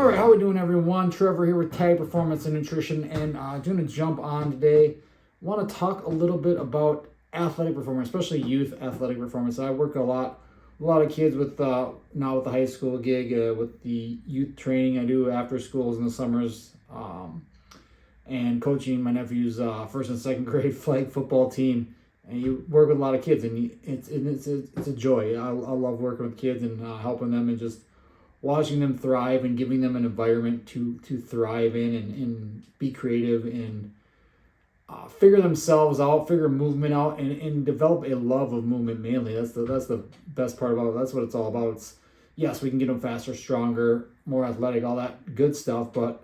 All right, how we doing, everyone? Trevor here with Tag Performance and Nutrition, and doing a jump on today. Want to talk a little bit about athletic performance, especially youth athletic performance. I work a lot of kids with now with the high school gig, with the youth training I do after schools in the summers, and coaching my nephew's first and second grade flag football team. And you work with a lot of kids, and it's a joy. I love working with kids and helping them and just watching them thrive and giving them an environment to thrive in and be creative and figure themselves out, figure movement out, and develop a love of movement mainly. That's the best part about it. That's what it's all about. It's, yes, we can get them faster, stronger, more athletic, all that good stuff, but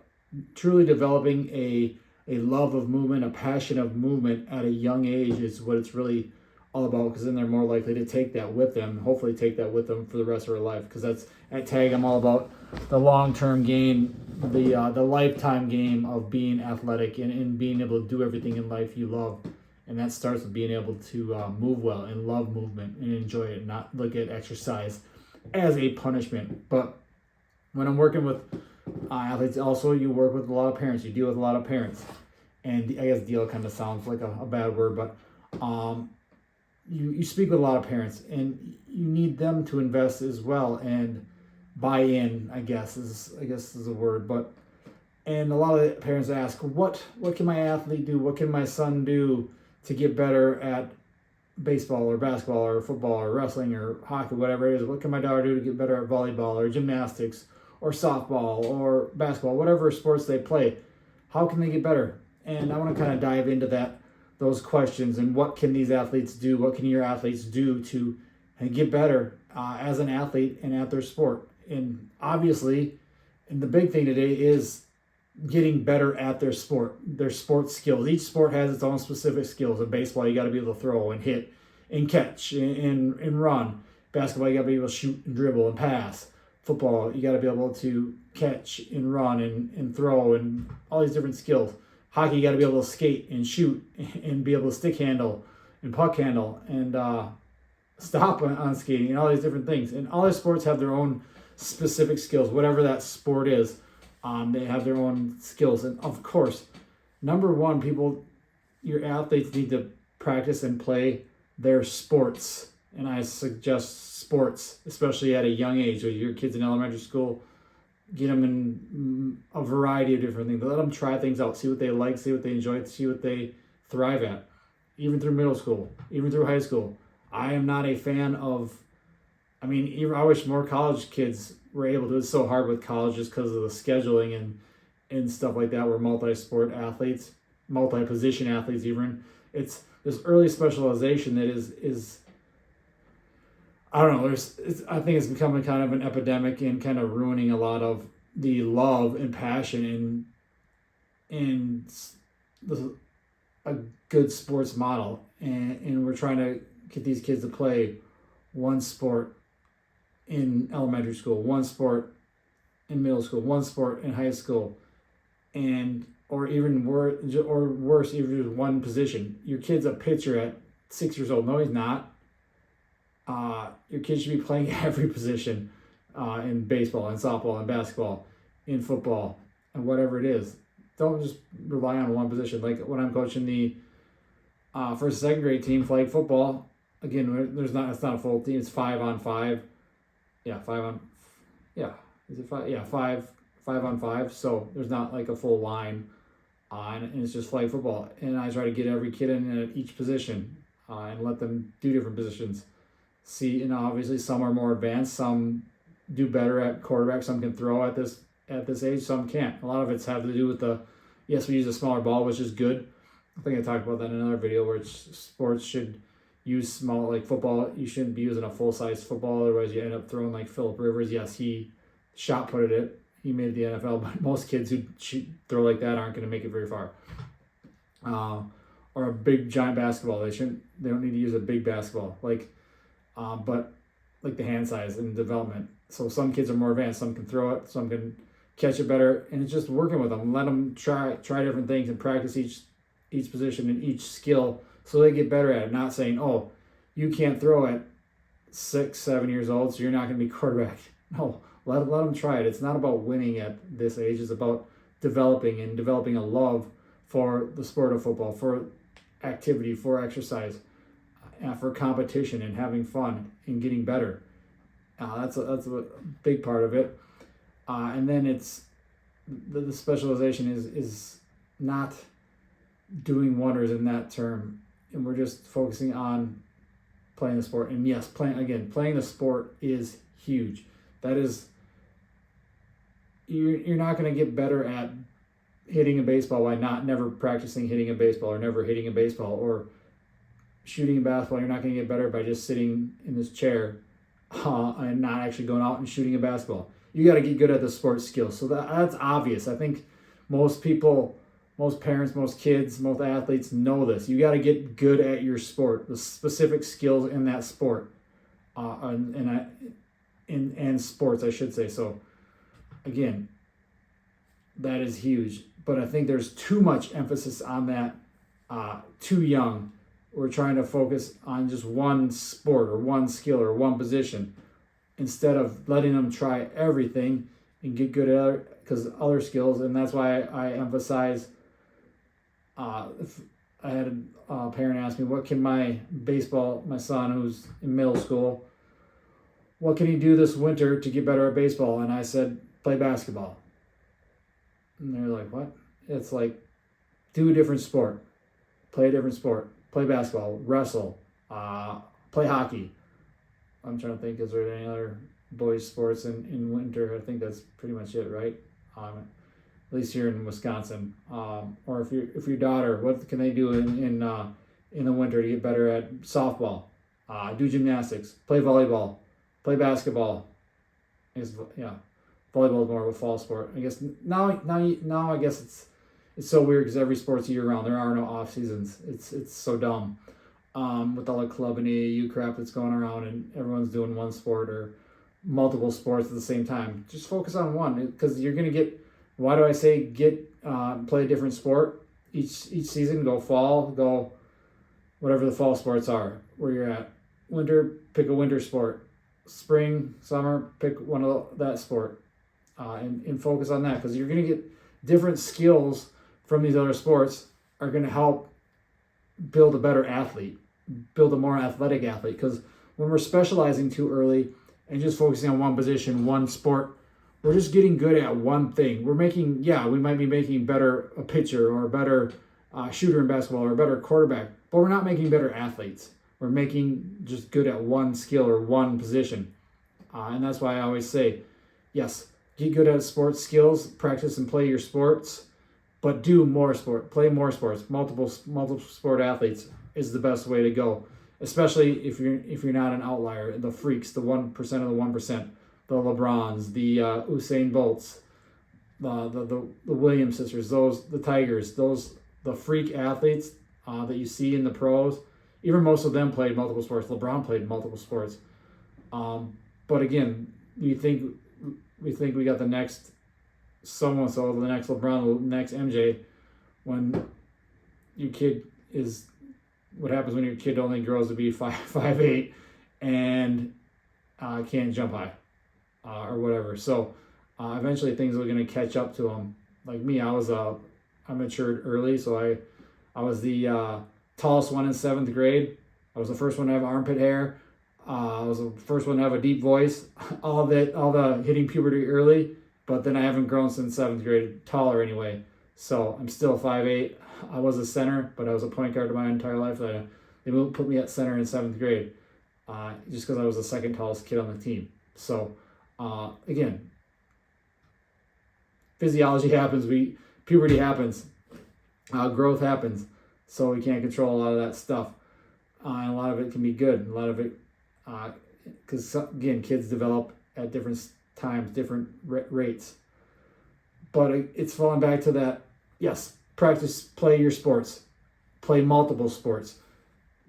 truly developing a love of movement, a passion of movement at a young age is what it's really all about, because then they're more likely to take that with them, hopefully take that with them for the rest of their life. Because that's at TAG, I'm all about the long-term game, the lifetime game of being athletic and being able to do everything in life you love. And that starts with being able to move well and love movement and enjoy it, not look at exercise as a punishment. But when I'm working with athletes, also you work with a lot of parents, you deal with a lot of parents. And I guess deal kind of sounds like a bad word, but you speak with a lot of parents, and you need them to invest as well and buy in, I guess is a word. But and a lot of the parents ask, what can my athlete do? What can my son do to get better at baseball or basketball or football or wrestling or hockey, whatever it is? What can my daughter do to get better at volleyball or gymnastics or softball or basketball, whatever sports they play? How can they get better? And I want to kind of dive into those questions, and what can these athletes do? What can your athletes do to get better as an athlete and at their sport? And obviously, and the big thing today is getting better at their sports skills. Each sport has its own specific skills. In baseball, you got to be able to throw and hit and catch and run. Basketball, you got to be able to shoot and dribble and pass. Football, you got to be able to catch and run and throw and all these different skills. Hockey, you got to be able to skate and shoot and be able to stick handle and puck handle and stop on skating and all these different things. And all these sports have their own specific skills, whatever that sport is. They have their own skills. And of course, number one, your athletes need to practice and play their sports. And I suggest sports, especially at a young age. So your kids in elementary school, get them in a variety of different things. Let them try things out, see what they like, see what they enjoy, see what they thrive at. Even through middle school, even through high school. I am not a fan of, I wish more college kids were able to. It's so hard with college just because of the scheduling and stuff like that. We're multi-sport athletes, multi-position athletes even. It's this early specialization that is I don't know. I think it's becoming kind of an epidemic and kind of ruining a lot of the love and passion in a good sports model. And we're trying to get these kids to play one sport in elementary school, one sport in middle school, one sport in high school, or worse, even just one position. Your kid's a pitcher at 6 years old. No, he's not. Your kids should be playing every position in baseball and softball and basketball, in football, and whatever it is. Don't just rely on one position. Like when I'm coaching the first and second grade team, flag football, again, it's not a full team. It's 5-on-5. Yeah, 5-on. Yeah, is it 5? Yeah, 5-on-5. So there's not like a full line, and it's just flag football. And I try to get every kid in at each position and let them do different positions. See, and obviously some are more advanced, some do better at quarterback, some can throw at this age, some can't. A lot of it's have to do with we use a smaller ball, which is good. I think I talked about that in another video, where sports should use small, like football, you shouldn't be using a full-size football, otherwise you end up throwing like Phillip Rivers. Yes, he shot-putted it, he made the NFL, but most kids who throw like that aren't going to make it very far. Or a big giant basketball, they don't need to use a big basketball, but like the hand size and development. So some kids are more advanced, some can throw it, some can catch it better, and it's just working with them. Let them try different things and practice each position and each skill so they get better at it. Not saying, oh, you can't throw at 6, 7 years old, so you're not going to be quarterback. No, Let them try it. It's not about winning at this age. It's about developing a love for the sport of football, for activity, for exercise, for competition, and having fun and getting better. That's a big part of it. And then it's the specialization is not doing wonders in that term, and we're just focusing on playing the sport. And yes, playing the sport is huge. That is, you're not going to get better at hitting a baseball by never practicing hitting a baseball, or never hitting a baseball, or shooting a basketball. You're not going to get better by just sitting in this chair and not actually going out and shooting a basketball. You got to get good at the sports skills. So that's obvious. I think most people, most parents, most kids, most athletes know this. You got to get good at your sport, the specific skills in that sport, and sports, I should say. So again, that is huge. But I think there's too much emphasis on that too young. We're trying to focus on just one sport or one skill or one position, instead of letting them try everything and get good at other skills. And that's why I emphasize, if I had a parent ask me, what can my son who's in middle school, what can he do this winter to get better at baseball? And I said, play basketball. And they're like, what? It's like, do a different sport, play a different sport, play basketball, wrestle, play hockey. I'm trying to think, is there any other boys sports in winter? I think that's pretty much it, right? At least here in Wisconsin. Or if your daughter, what can they do in the winter to get better at softball? Do gymnastics, play volleyball, play basketball. Volleyball is more of a fall sport. I guess now I guess it's so weird because every sport's year round. There are no off seasons. It's so dumb. With all the club and AAU crap that's going around, and everyone's doing one sport or multiple sports at the same time. Just focus on one, because you're gonna get. Why do I say play a different sport each season? Go fall, go whatever the fall sports are where you're at. Winter, pick a winter sport. Spring, summer, pick one of that sport, and focus on that, because you're gonna get different skills from these other sports are gonna help build a better athlete, build a more athletic athlete. Because when we're specializing too early and just focusing on one position, one sport, we're just getting good at one thing. We might be making better a pitcher or a better shooter in basketball or a better quarterback, but we're not making better athletes. We're making just good at one skill or one position. And that's why I always say, yes, get good at sports skills, practice and play your sports, but do more sport, play more sports. Multiple sport athletes is the best way to go, especially if you're not an outlier. The freaks, the 1% of the 1%, the LeBrons, the Usain Bolts, the Williams sisters, the Tigers, the freak athletes that you see in the pros. Even most of them played multiple sports. LeBron played multiple sports. But again, we think we got the next so-and-so, the next LeBron, the next MJ, when your kid is, what happens when your kid only grows to be 5'8" and can't jump high or whatever. So eventually things are going to catch up to them. Like me, I matured early, so I was the tallest one in 7th grade. I was the first one to have armpit hair. I was the first one to have a deep voice. All the hitting puberty early, but then I haven't grown since 7th grade, taller anyway. So I'm still 5'8". I was a center, but I was a point guard my entire life. They put me at center in 7th grade, just because I was the second tallest kid on the team. So again, physiology happens. Puberty happens. Growth happens. So we can't control a lot of that stuff. And a lot of it can be good. A lot of it, because again, kids develop at different times, different rates. But it's falling back to that. Yes, practice, play your sports, play multiple sports,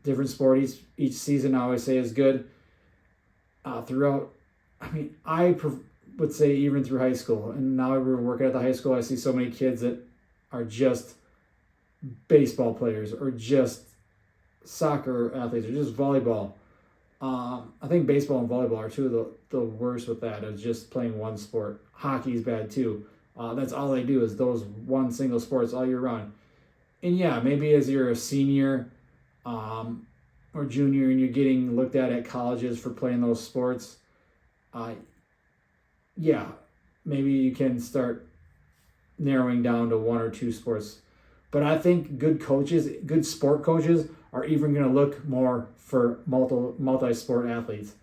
different sports. Each season, I always say, is good. Throughout, I would say even through high school, and now we're working at the high school. I see so many kids that are just baseball players or just soccer athletes or just volleyball. I think baseball and volleyball are two of the the worst with that is just playing one sport. Hockey's bad too. That's all they do is those one single sports all year round. And yeah, maybe as you're a senior or junior and you're getting looked at colleges for playing those sports, yeah, maybe you can start narrowing down to one or two sports. But I think good coaches, good sport coaches, are even going to look more for multi-sport athletes.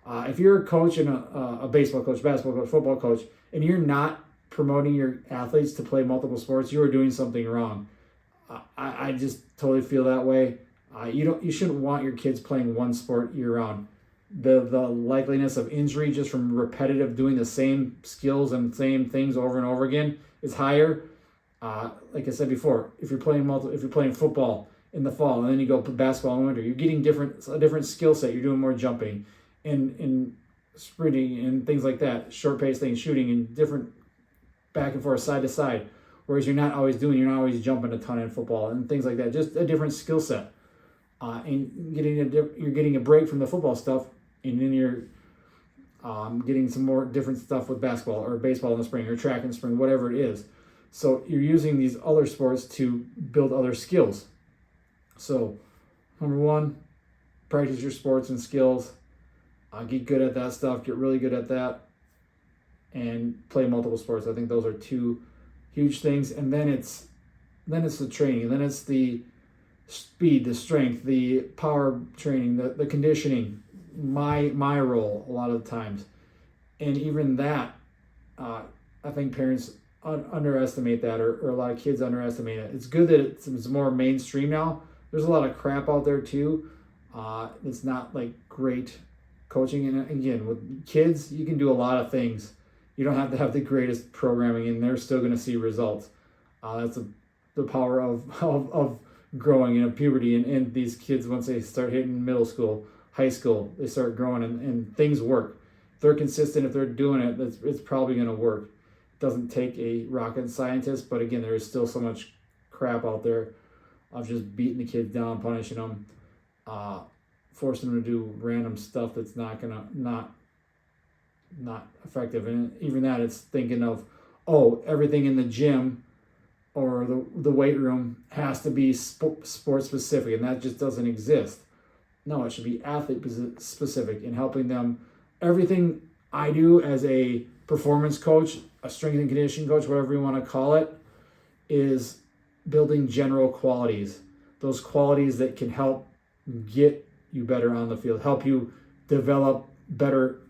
If you're a coach and a baseball coach, basketball coach, football coach, and you're not promoting your athletes to play multiple sports, you are doing something wrong. I just totally feel that way. You shouldn't want your kids playing one sport year round. The likeliness of injury just from repetitive doing the same skills and same things over and over again is higher. Like I said before, if you're playing football in the fall and then you go basketball in winter, you're getting a different skill set. You're doing more jumping and sprinting and things like that, short pace things, shooting and different back and forth, side to side. Whereas you're not always jumping a ton in football and things like that. Just a different skill set. And you're getting a break from the football stuff, and then you're getting some more different stuff with basketball or baseball in the spring or track in the spring, whatever it is. So you're using these other sports to build other skills. So number one, practice your sports and skills. Get good at that stuff. Get really good at that, and play multiple sports. I think those are two huge things. And then it's the training. And then it's the speed, the strength, the power training, the conditioning. My role a lot of the times, and even that, I think parents underestimate that, or a lot of kids underestimate it. It's good that it's more mainstream now. There's a lot of crap out there too. It's not like great coaching. And again, with kids, you can do a lot of things. You don't have to have the greatest programming, and they're still going to see results. That's the power of growing in puberty, and these kids, once they start hitting middle school, high school, they start growing and things work. If they're consistent, if they're doing it, it's probably going to work. It doesn't take a rocket scientist, but again, there is still so much crap out there of just beating the kids down, punishing them, forcing them to do random stuff that's not effective. And even that, it's thinking of, everything in the gym or the weight room has to be sport specific, and that just doesn't exist. No, it should be athlete specific, and helping them. Everything I do as a performance coach, a strength and conditioning coach, whatever you want to call it, is building general qualities. Those qualities that can help get you better on the field, help you develop better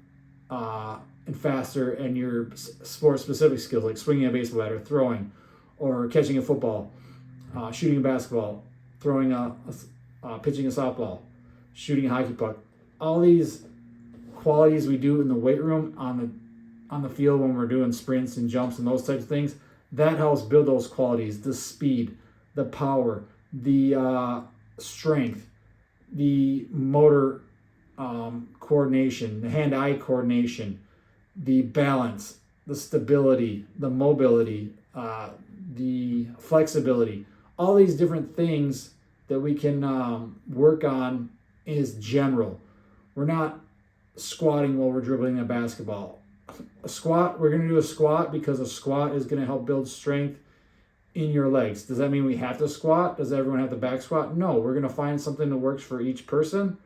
and faster in your sport specific skills, like swinging a baseball bat or throwing, or catching a football, shooting a basketball, throwing pitching a softball, shooting a hockey puck. All these qualities we do in the weight room on the field when we're doing sprints and jumps and those types of things, that helps build those qualities: the speed, the power, the strength, the motor coordination, the hand-eye coordination, the balance, the stability, the mobility, the flexibility. All these different things that we can work on is general. We're not squatting while we're dribbling a basketball. A squat, we're going to do a squat because a squat is going to help build strength in your legs. Does that mean we have to squat? Does everyone have to back squat? No, we're going to find something that works for each person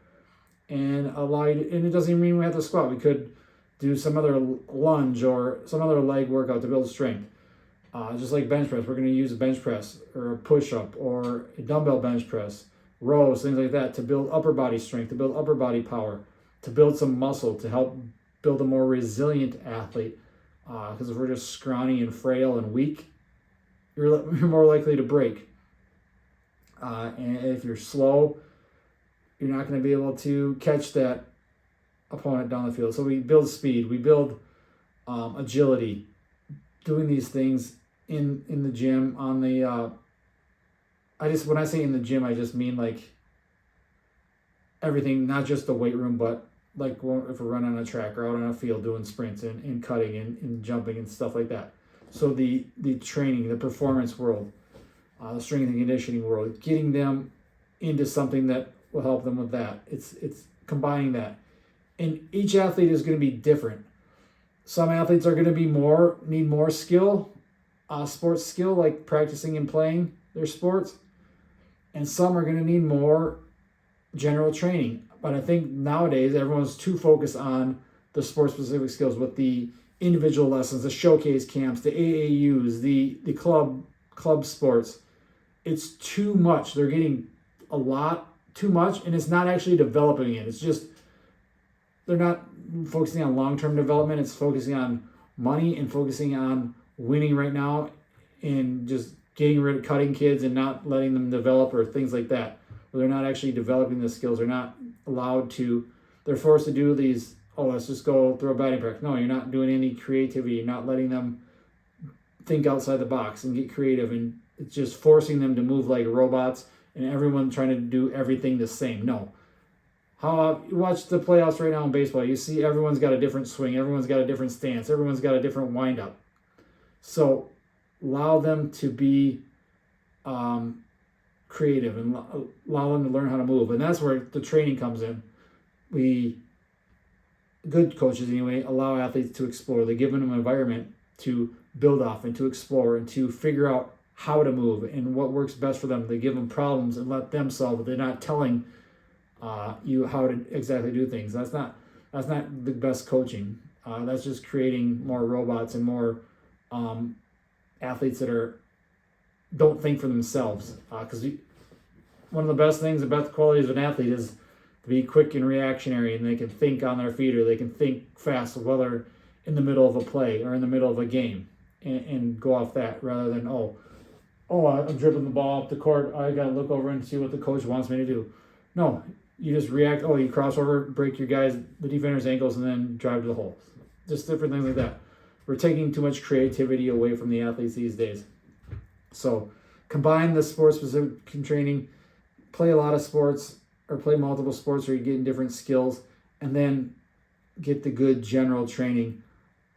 and and it doesn't even mean we have to squat. We could do some other lunge or some other leg workout to build strength. Just like bench press, we're going to use a bench press or a push-up or a dumbbell bench press, rows, things like that to build upper body strength, to build upper body power, to build some muscle, to help build a more resilient athlete. Because if we're just scrawny and frail and weak, you're more likely to break. And if you're slow, you're not going to be able to catch that opponent down the field. So we build speed, we build agility, doing these things in the gym on the when I say in the gym, I just mean like everything, not just the weight room, but like if we're running on a track or out on a field doing sprints and cutting and jumping and stuff like that. So the training, the performance world, the strength and conditioning world, getting them into something that will help them with that. It's combining that. And each athlete is going to be different. Some athletes are going to need more skill, sports skill, like practicing and playing their sports. And some are going to need more general training. But I think nowadays everyone's too focused on the sport specific skills with the individual lessons, the showcase camps, the AAUs, the club sports. It's too much. They're getting a lot too much, and it's not actually developing it. It's just they're not focusing on long-term development. It's focusing on money and focusing on winning right now and just cutting kids and not letting them develop or things like that. Where they're not actually developing the skills. They're not allowed to. They're forced to do these. Oh, let's just go throw a batting practice. No, you're not doing any creativity. You're not letting them think outside the box and get creative. And it's just forcing them to move like robots and everyone trying to do everything the same. No. How you watch the playoffs right now in baseball, you see everyone's got a different swing. Everyone's got a different stance. Everyone's got a different windup. So allow them to be creative and allow them to learn how to move. And that's where the training comes in. Good coaches anyway, allow athletes to explore. They give them an environment to build off and to explore and to figure out how to move and what works best for them. They give them problems and let them solve it. They're not telling you how to exactly do things. That's not the best coaching. That's just creating more robots and more athletes that don't think for themselves. Because one of the best things about the qualities of an athlete is to be quick and reactionary, and they can think on their feet, or they can think fast, whether in the middle of a play or in the middle of a game, and go off that rather than I'm dribbling the ball up the court. I gotta look over and see what the coach wants me to do. No, you just react. You cross over, break the defender's ankles, and then drive to the hole. Just different things like that. We're taking too much creativity away from the athletes these days. So combine the sport-specific training, play a lot of sports or play multiple sports where you're getting different skills, and then get the good general training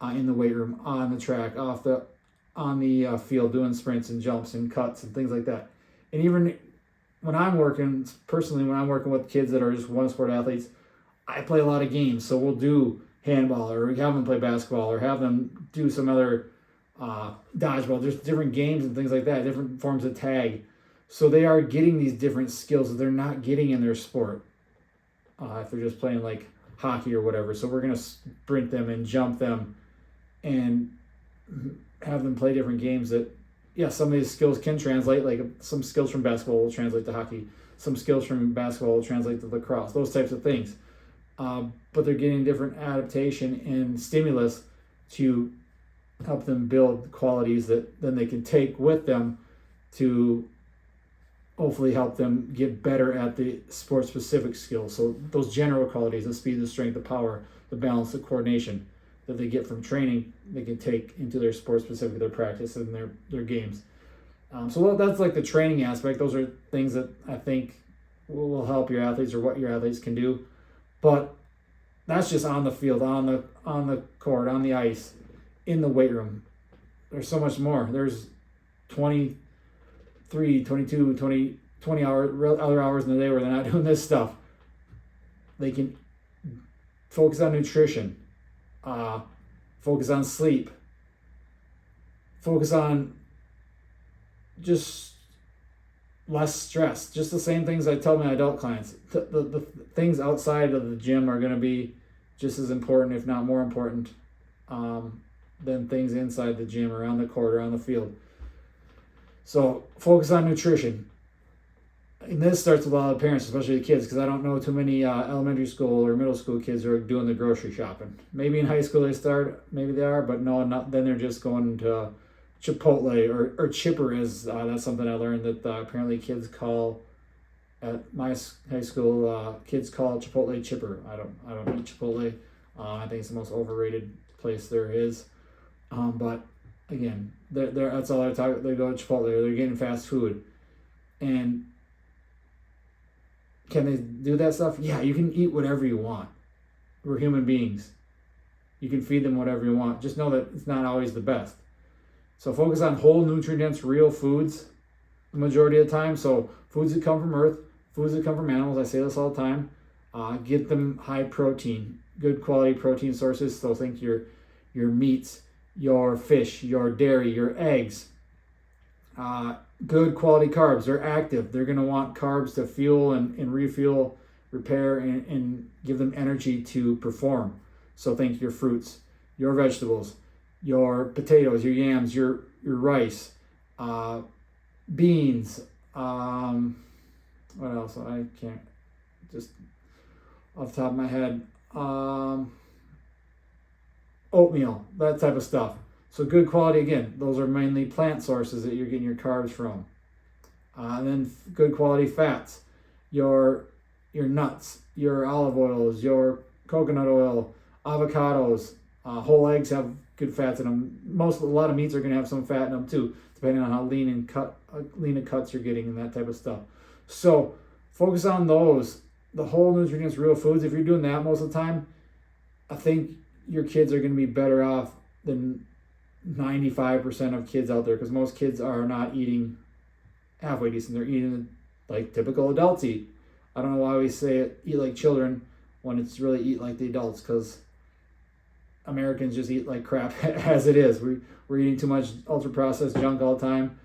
in the weight room, on the track, on the field, doing sprints and jumps and cuts and things like that. And even when I'm working with kids that are just one sport athletes, I play a lot of games. So we'll do handball, or have them play basketball, or have them do some other dodgeball. There's different games and things like that, different forms of tag. So they are getting these different skills that they're not getting in their sport if they're just playing like hockey or whatever. So we're going to sprint them and jump them and have them play different games that, some of these skills can translate. Like some skills from basketball will translate to hockey. Some skills from basketball will translate to lacrosse, those types of things. But they're getting different adaptation and stimulus to help them build qualities that then they can take with them to hopefully help them get better at the sport-specific skills. So those general qualities, the speed, the strength, the power, the balance, the coordination that they get from training, they can take into their sport-specific, their practice, and their games. So that's like the training aspect. Those are things that I think will help your athletes, or what your athletes can do. But that's just on the field, on the court, on the ice, in the weight room. There's so much more. There's 23, 22, 20 other hours in the day where they're not doing this stuff. They can focus on nutrition, focus on sleep, focus on just less stress. Just the same things I tell my adult clients. The things outside of the gym are going to be just as important, if not more important, than things inside the gym or on the court or on the field. So focus on nutrition. And this starts with a lot of parents, especially the kids, because I don't know too many elementary school or middle school kids who are doing the grocery shopping. Maybe in high school they start, maybe they are, but no, not then. They're just going to Chipotle or Chipper is that's something I learned that apparently kids call at my high school. Kids call Chipotle Chipper. I don't eat Chipotle. I think it's the most overrated place there is. But again, they're that's all I talk. They go to Chipotle. They're getting fast food, and can they do that stuff? Yeah, you can eat whatever you want. We're human beings. You can feed them whatever you want. Just know that it's not always the best. So focus on whole, nutrient-dense, real foods the majority of the time. So foods that come from earth, foods that come from animals. I say this all the time. Get them high protein, good quality protein sources. So think your meats, your fish, your dairy, your eggs. Good quality carbs. They're active. They're going to want carbs to fuel and refuel, repair, and give them energy to perform. So think your fruits, your vegetables, your potatoes, your yams, your rice, beans. What else? I can't just off the top of my head. Oatmeal, that type of stuff. So good quality, again, those are mainly plant sources that you're getting your carbs from. And then good quality fats, your nuts, your olive oils, your coconut oil, avocados, whole eggs have good fats in them. A lot of meats are going to have some fat in them too, depending on how lean of cuts you're getting and that type of stuff. So focus on those, the whole nutrients, real foods. If you're doing that most of the time, I think your kids are going to be better off than 95% of kids out there, because most kids are not eating halfway decent. They're eating like typical adults eat. I don't know why we say it, eat like children, when it's really eat like the adults, because Americans just eat like crap as it is. We're eating too much ultra processed junk all the time.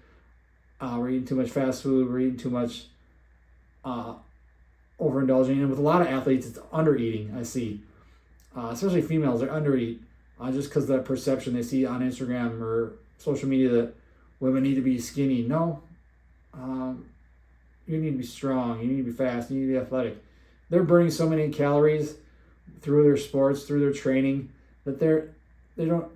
We're eating too much fast food. We're eating too much overindulging. And with a lot of athletes, it's under eating. I see, especially females, are under eat. Just because that perception they see on Instagram or social media that women need to be skinny. No, you need to be strong. You need to be fast. You need to be athletic. They're burning so many calories through their sports, through their training, that they don't.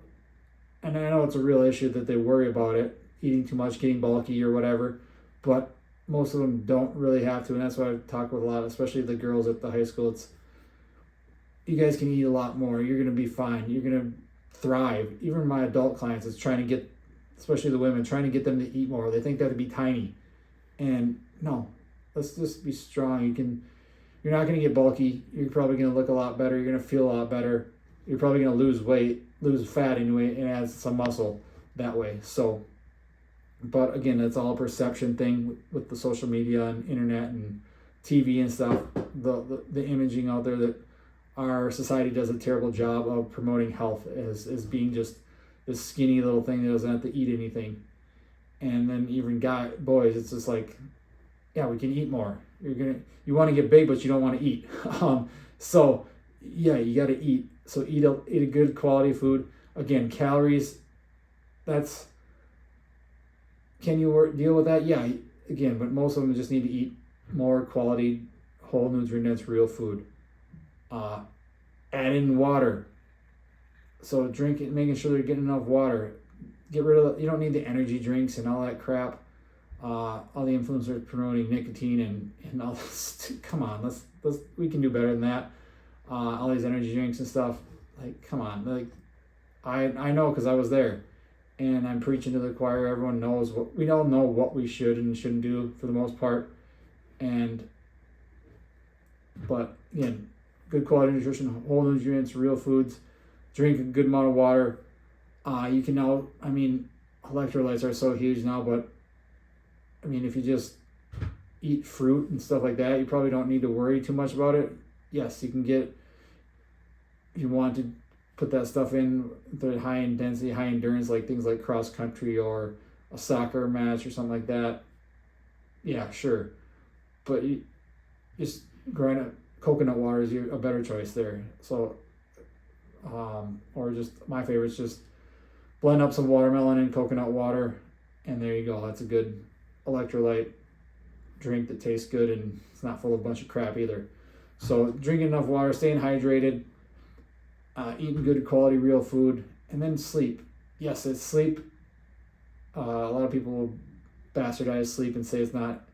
And I know it's a real issue that they worry about it, eating too much, getting bulky or whatever. But most of them don't really have to, and that's why I talk with a lot, especially the girls at the high school. It's, you guys can eat a lot more. You're going to be fine. You're going to thrive. Even my adult clients is trying to get, especially the women, trying to get them to eat more. They think that to be tiny. And no, let's just be strong. You're not going to get bulky. You're probably going to look a lot better. You're going to feel a lot better. You're probably going to lose weight, lose fat anyway, and add some muscle that way. So, but again, that's all a perception thing with the social media and internet and TV and stuff. The imaging out there that our society does a terrible job of promoting health as being just this skinny little thing that doesn't have to eat anything. And then even boys, it's just like, yeah, we can eat more. You want to get big, but you don't want to eat. So yeah, you got to eat. So eat a good quality food. Again, calories. Can you deal with that? Yeah. Again, but most of them just need to eat more quality, whole nutrient-dense, real food. Add in water. So making sure they're getting enough water. Get rid of you don't need the energy drinks and all that crap. All the influencers promoting nicotine and all this. Come on, we can do better than that. All these energy drinks and stuff. Like, come on. Like, I know because I was there, and I'm preaching to the choir. Everyone knows we all know what we should and shouldn't do for the most part. But again, good quality nutrition, whole nutrients, real foods. Drink a good amount of water. You can now, electrolytes are so huge now, but if you just eat fruit and stuff like that, you probably don't need to worry too much about it. Yes, you can get, if you want to put that stuff in, the high intensity, high endurance, like things like cross country or a soccer match or something like that. Yeah, sure. But just grind up. Coconut water is a better choice there. So, or just my favorite is just blend up some watermelon and coconut water, and there you go. That's a good electrolyte drink that tastes good and it's not full of a bunch of crap either. So drinking enough water, staying hydrated, eating good quality real food, and then sleep. Yes, it's sleep. A lot of people will bastardize sleep and say it's not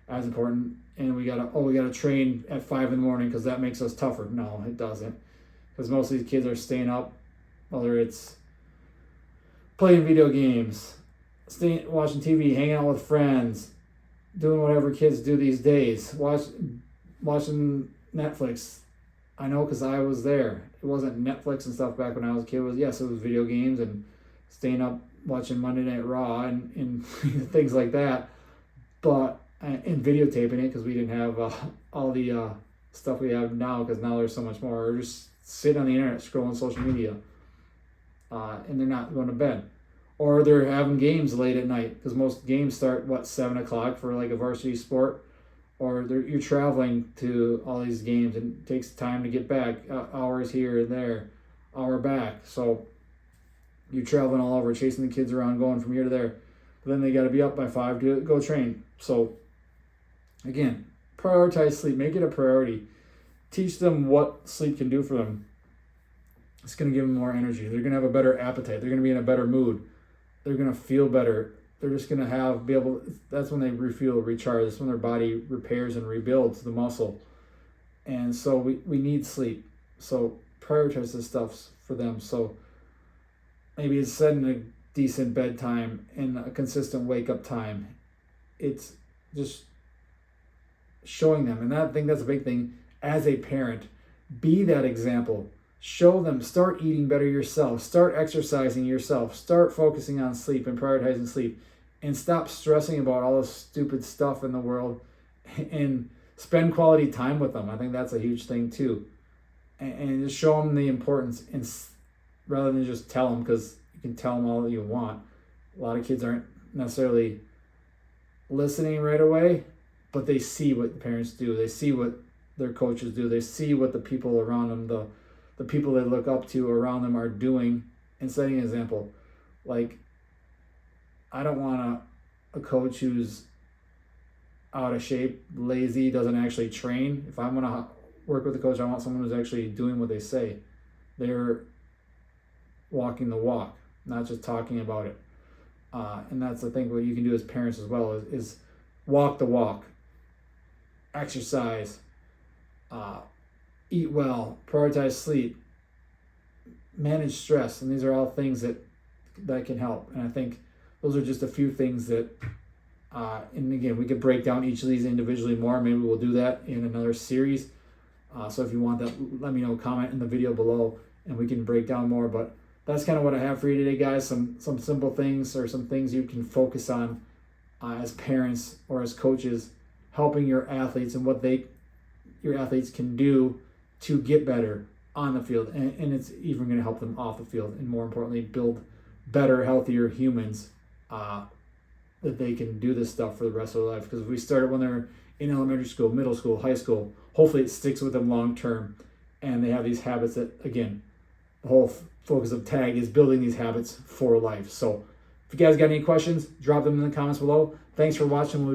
as important, and we gotta train at 5 a.m. because that makes us tougher. No, it doesn't, because most of these kids are staying up, whether it's playing video games, watching TV, hanging out with friends, doing whatever kids do these days, watching Netflix. I know because I was there. It wasn't Netflix and stuff back when I was a kid. It was video games and staying up watching Monday Night Raw and things like that. But and videotaping it because we didn't have all the stuff we have now, because now there's so much more, or just sit on the internet scrolling social media, and they're not going to bed. Or they're having games late at night, because most games start 7 o'clock for like a varsity sport, or you're traveling to all these games and it takes time to get back, hours here and there, hour back. So you're traveling all over, chasing the kids around, going from here to there. But then they got to be up by 5 to go train. So again, prioritize sleep. Make it a priority. Teach them what sleep can do for them. It's going to give them more energy. They're going to have a better appetite. They're going to be in a better mood. They're going to feel better. They're just going to that's when they refuel, recharge. That's when their body repairs and rebuilds the muscle. And so we need sleep. So prioritize this stuff for them. So maybe it's setting a decent bedtime and a consistent wake up time. It's just showing them. And I think that's a big thing as a parent. Be that example. Show them. Start eating better yourself. Start exercising yourself. Start focusing on sleep and prioritizing sleep. And stop stressing about all this stupid stuff in the world, and spend quality time with them. I think that's a huge thing too. And just show them the importance, and rather than just tell them, because you can tell them all that you want. A lot of kids aren't necessarily listening right away, but they see what the parents do. They see what their coaches do. They see what the people around them, the people they look up to around them are doing, and setting an example. Like, I don't want a coach who's out of shape, lazy, doesn't actually train. If I'm going to work with a coach, I want someone who's actually doing what they say. They're walking the walk, not just talking about it. And that's the thing, what you can do as parents as well is walk the walk, exercise, eat well, prioritize sleep, manage stress. And these are all things that can help. And I think those are just a few things that, and again, we could break down each of these individually more. Maybe we'll do that in another series. So if you want that, let me know, comment in the video below, and we can break down more. But that's kind of what I have for you today, guys. Some simple things, or some things you can focus on as parents or as coaches, helping your athletes and what your athletes can do to get better on the field. And it's even going to help them off the field, and more importantly, build better, healthier humans, that they can do this stuff for the rest of their life. Because if we started when they're in elementary school, middle school, high school, hopefully it sticks with them long term, and they have these habits that, again, the whole focus of TAG is building these habits for life. So if you guys got any questions, drop them in the comments below. Thanks for watching.